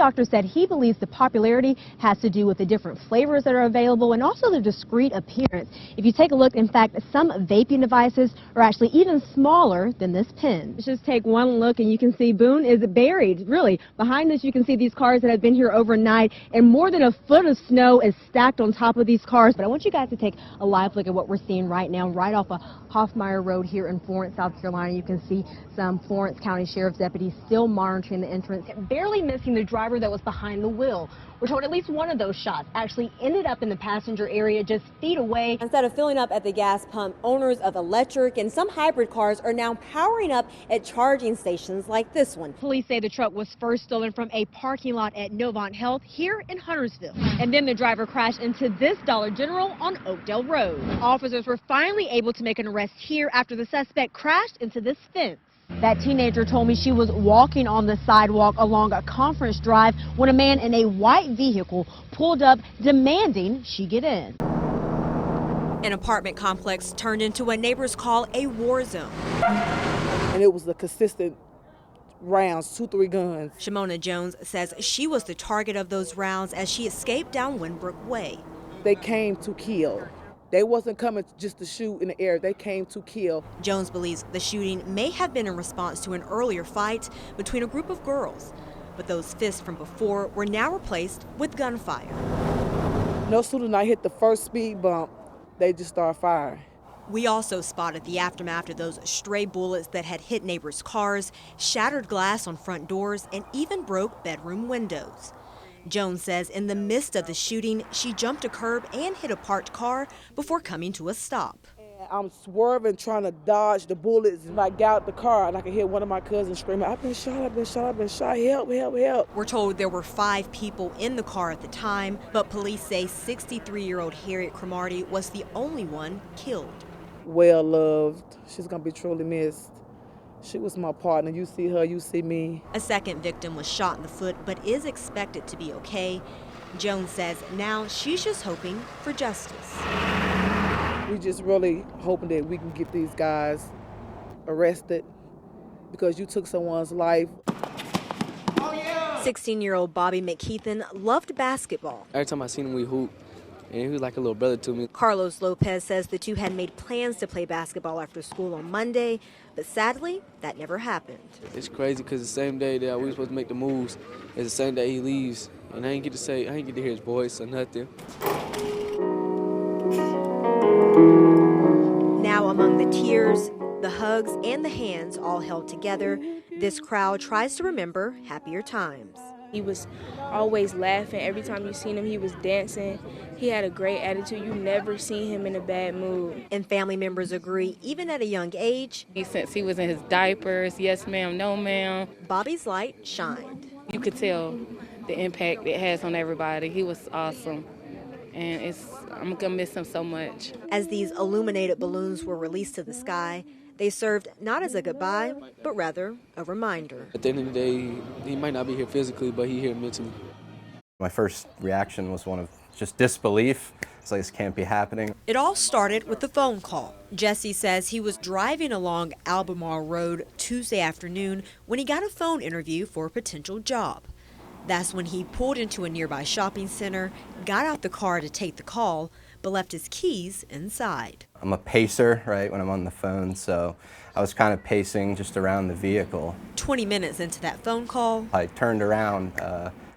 doctor said he believes the popularity has to do with the different flavors that are available and also the discreet appearance. If you take a look, in fact, some vaping devices are actually even smaller than this pen. Just take one look and you can see Boone is buried. Really, behind this you can see these cars that have been here overnight, and more than a foot of snow is stacked on top of these cars. But I want you guys to take a live look at what we're seeing right now, right off of Hoffmeyer Road here in Florence, South Carolina. You can see some Florence County Sheriff's deputies still monitoring the entrance, barely missing the driver that was behind the wheel. We're told at least one of those shots actually ended up in the passenger area just feet away. Instead of filling up at the gas pump, owners of electric and some hybrid cars are now powering up at charging stations like this one. Police say the truck was first stolen from a parking lot at Novant Health here in Huntersville. And then the driver crashed into this Dollar General on Oakdale Road. Officers were finally able to make an arrest here after the suspect crashed into this fence. That teenager told me she was walking on the sidewalk along a Conference Drive when a man in a white vehicle pulled up demanding she get in. An apartment complex turned into what neighbors call a war zone. And it was a consistent rounds, 2-3 guns. Shimona Jones says she was the target of those rounds as she escaped down Winbrook Way. They came to kill. They wasn't coming just to shoot in the air. They came to kill. Jones believes the shooting may have been in response to an earlier fight between a group of girls. But those fists from before were now replaced with gunfire. No sooner than I hit the first speed bump, they just started firing. We also spotted the aftermath of those stray bullets that had hit neighbors' cars, shattered glass on front doors, and even broke bedroom windows. Jones says in the midst of the shooting, she jumped a curb and hit a parked car before coming to a stop. I'm swerving, trying to dodge the bullets, and I got out the car and I could hear one of my cousins screaming, "I've been shot, I've been shot, I've been shot, help, help, help." We're told there were 5 people in the car at the time, but police say 63-year-old Harriet Cromartie was the only one killed. Well loved. She's gonna be truly missed. She was my partner. You see her, you see me. A second victim was shot in the foot but is expected to be okay. Jones says now she's just hoping for justice. We just really hoping that we can get these guys arrested because you took someone's life. 16-year-old Bobby McKeithen loved basketball. Every time I seen him, we hoop. And he was like a little brother to me. Carlos Lopez says the two had made plans to play basketball after school on Monday, but sadly, that never happened. It's crazy because the same day that we were supposed to make the moves is the same day he leaves. And I didn't get to hear his voice or nothing. Now among the tears, the hugs, and the hands all held together, this crowd tries to remember happier times. He was always laughing. Every time you seen him, he was dancing. He had a great attitude. You never seen him in a bad mood. And family members agree, even at a young age, since he was in his diapers, yes ma'am, no ma'am, Bobby's light shined. You could tell the impact it has on everybody. He was awesome. And I'm gonna miss him so much. As these illuminated balloons were released to the sky, they served not as a goodbye, but rather a reminder. At the end of the day, he might not be here physically, but he's here mentally. My first reaction was one of just disbelief. It's like, this can't be happening. It all started with a phone call. Jesse says he was driving along Albemarle Road Tuesday afternoon when he got a phone interview for a potential job. That's when he pulled into a nearby shopping center, got out the car to take the call, but left his keys inside. I'm a pacer, right, when I'm on the phone, so I was kind of pacing just around the vehicle. 20 minutes into that phone call, I turned around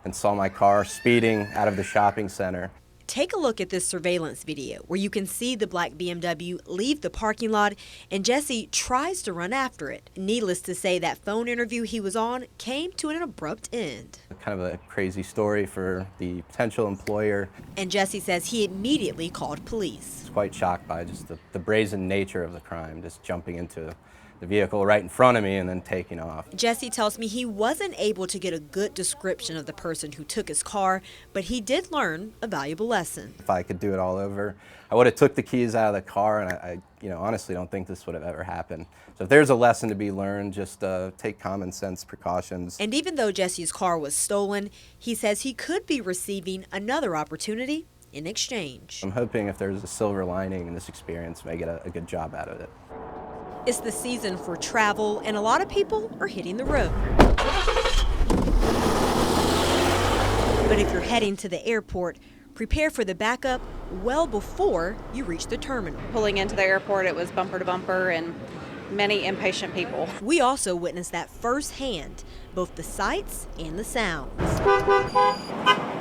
and saw my car speeding out of the shopping center. Take a look at this surveillance video where you can see the black BMW leave the parking lot and Jesse tries to run after it. Needless to say, that phone interview he was on came to an abrupt end. Kind of a crazy story for the potential employer. And Jesse says he immediately called police. I was quite shocked by just the brazen nature of the crime, just jumping into the vehicle right in front of me and then taking off. Jesse tells me he wasn't able to get a good description of the person who took his car, but he did learn a valuable lesson. If I could do it all over, I would have took the keys out of the car, and I honestly don't think this would have ever happened. So if there's a lesson to be learned, just take common sense precautions. And even though Jesse's car was stolen, he says he could be receiving another opportunity in exchange. I'm hoping if there's a silver lining in this experience, may get a good job out of it. It's the season for travel, and a lot of people are hitting the road. But if you're heading to the airport, prepare for the backup well before you reach the terminal. Pulling into the airport, it was bumper to bumper and many impatient people. We also witnessed that firsthand, both the sights and the sounds.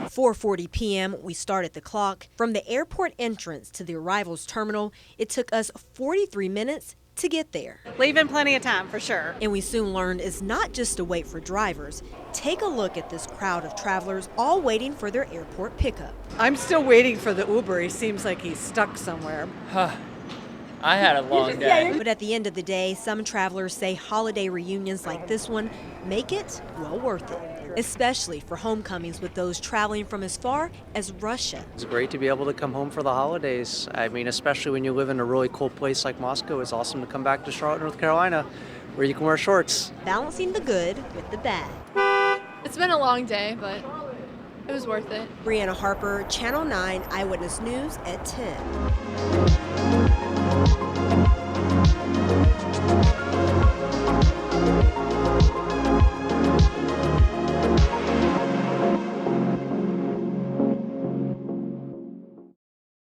4:40 p.m., we started the clock. From the airport entrance to the arrivals terminal, it took us 43 minutes to get there. Leaving plenty of time, for sure. And we soon learned it's not just a wait for drivers. Take a look at this crowd of travelers all waiting for their airport pickup. I'm still waiting for the Uber. He seems like he's stuck somewhere. I had a long day. But at the end of the day, some travelers say holiday reunions like this one make it well worth it, especially for homecomings with those traveling from as far as Russia. It's great to be able to come home for the holidays. I mean, especially when you live in a really cold place like Moscow, it's awesome to come back to Charlotte, North Carolina, where you can wear shorts. Balancing the good with the bad. It's been a long day, but it was worth it. Briana Harper, Channel 9 Eyewitness News at 10.